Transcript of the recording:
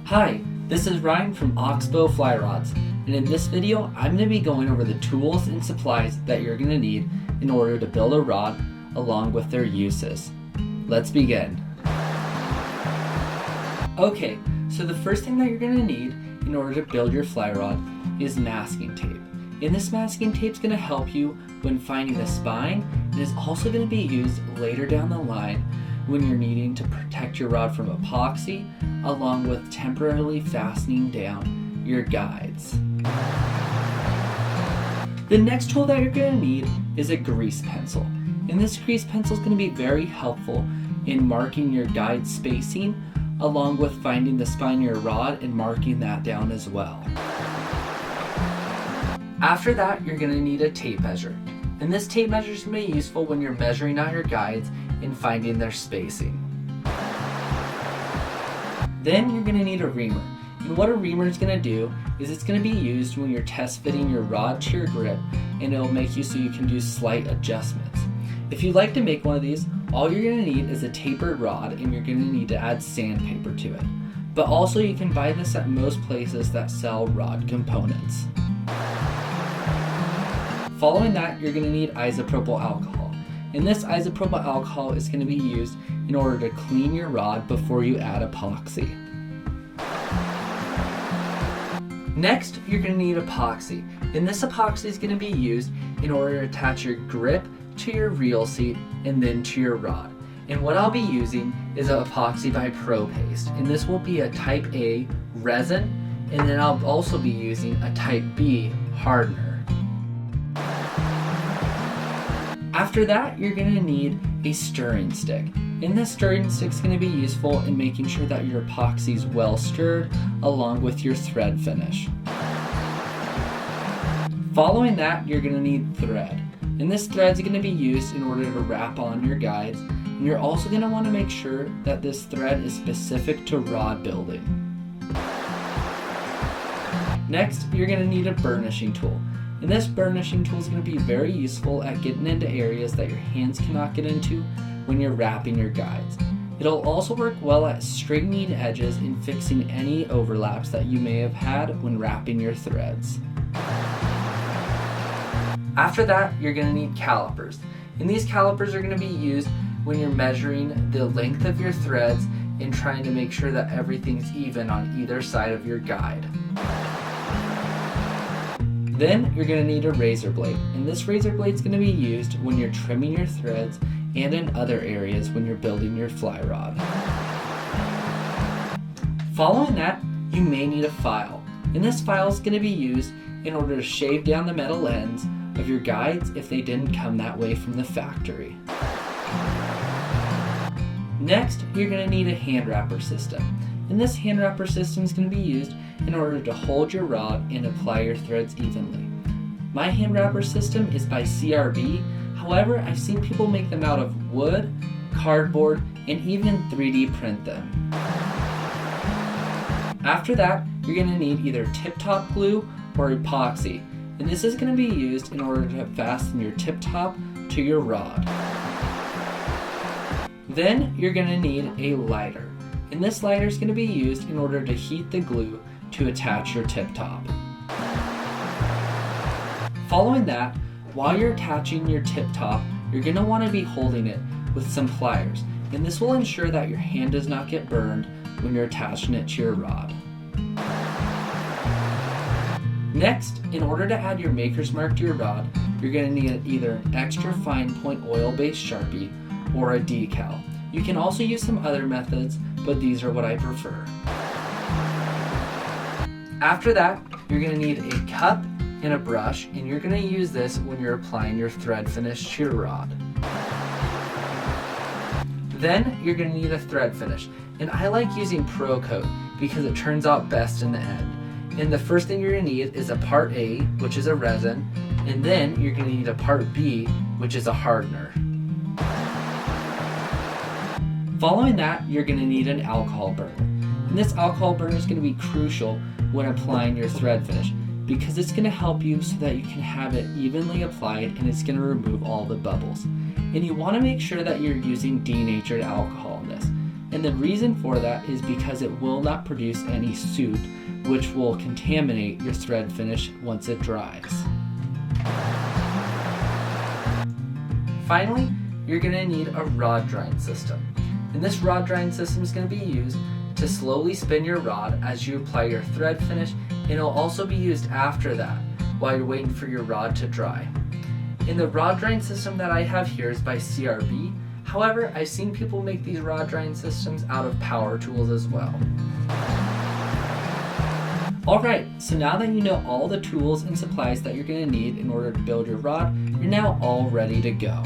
Hi, this is Ryan from Oxbow Fly Rods, and in this video I'm going to be going over the tools and supplies that you're going to need in order to build a rod along with their uses. Let's begin. Okay, so the first thing that you're going to need in order to build your fly rod is masking tape. And this masking tape is going to help you when finding a spine, and is also going to be used later down the line when you're needing to protect your rod from epoxy, along with temporarily fastening down your guides. The next tool that you're going to need is a grease pencil. And this grease pencil is going to be very helpful in marking your guide spacing, along with finding the spine of your rod and marking that down as well. After that, you're going to need a tape measure. And this tape measure is going to be useful when you're measuring out your guides and finding their spacing. Then you're going to need a reamer. And what a reamer is going to do is it's going to be used when you're test fitting your rod to your grip, and it'll make you so you can do slight adjustments. If you'd like to make one of these, all you're going to need is a tapered rod, and you're going to need to add sandpaper to it. But also you can buy this at most places that sell rod components. Following that, you're going to need isopropyl alcohol. And this isopropyl alcohol is going to be used in order to clean your rod before you add epoxy. Next, you're going to need epoxy. And this epoxy is going to be used in order to attach your grip to your reel seat and then to your rod. And what I'll be using is an epoxy by Pro Paste. And this will be a type A resin, and then I'll also be using a type B hardener. After that, you're going to need a stirring stick. And this stirring stick is going to be useful in making sure that your epoxy is well stirred along with your thread finish. Following that, you're going to need thread. And this thread is going to be used in order to wrap on your guides. And you're also going to want to make sure that this thread is specific to rod building. Next, you're going to need a burnishing tool. And this burnishing tool is going to be very useful at getting into areas that your hands cannot get into when you're wrapping your guides. It'll also work well at straightening edges and fixing any overlaps that you may have had when wrapping your threads. After that, you're going to need calipers. And these calipers are going to be used when you're measuring the length of your threads and trying to make sure that everything's even on either side of your guide. Then you're going to need a razor blade, and this razor blade is going to be used when you're trimming your threads and in other areas when you're building your fly rod. Following that, you may need a file, and this file is going to be used in order to shave down the metal ends of your guides if they didn't come that way from the factory. Next, you're going to need a hand wrapper system. And this hand wrapper system is going to be used in order to hold your rod and apply your threads evenly. My hand wrapper system is by CRB, however, I've seen people make them out of wood, cardboard, and even 3D print them. After that, you're going to need either tip-top glue or epoxy, and this is going to be used in order to fasten your tip-top to your rod. Then you're going to need a lighter. And this lighter is going to be used in order to heat the glue to attach your tip top. Following that, while you're attaching your tip top, you're going to want to be holding it with some pliers, and this will ensure that your hand does not get burned when you're attaching it to your rod. Next, in order to add your maker's mark to your rod, you're going to need either an extra fine point oil-based Sharpie or a decal. You can also use some other methods, but these are what I prefer. After that, you're going to need a cup and a brush, and you're going to use this when you're applying your thread finish to your rod. Then you're going to need a thread finish, and I like using Pro Coat because it turns out best in the end. And the first thing you're going to need is a part A, which is a resin, and then you're going to need a part B, which is a hardener. Following that, you're going to need an alcohol burner. And this alcohol burner is going to be crucial when applying your thread finish because it's going to help you so that you can have it evenly applied, and it's going to remove all the bubbles. And you want to make sure that you're using denatured alcohol in this And the reason for that is because it will not produce any soot, which will contaminate your thread finish once it dries. Finally, you're going to need a rod drying system. And this rod drying system is going to be used to slowly spin your rod as you apply your thread finish, and it'll also be used after that while you're waiting for your rod to dry. And the rod drying system that I have here is by CRB. However, I've seen people make these rod drying systems out of power tools as well. Alright, so now that you know all the tools and supplies that you're going to need in order to build your rod, you're now all ready to go.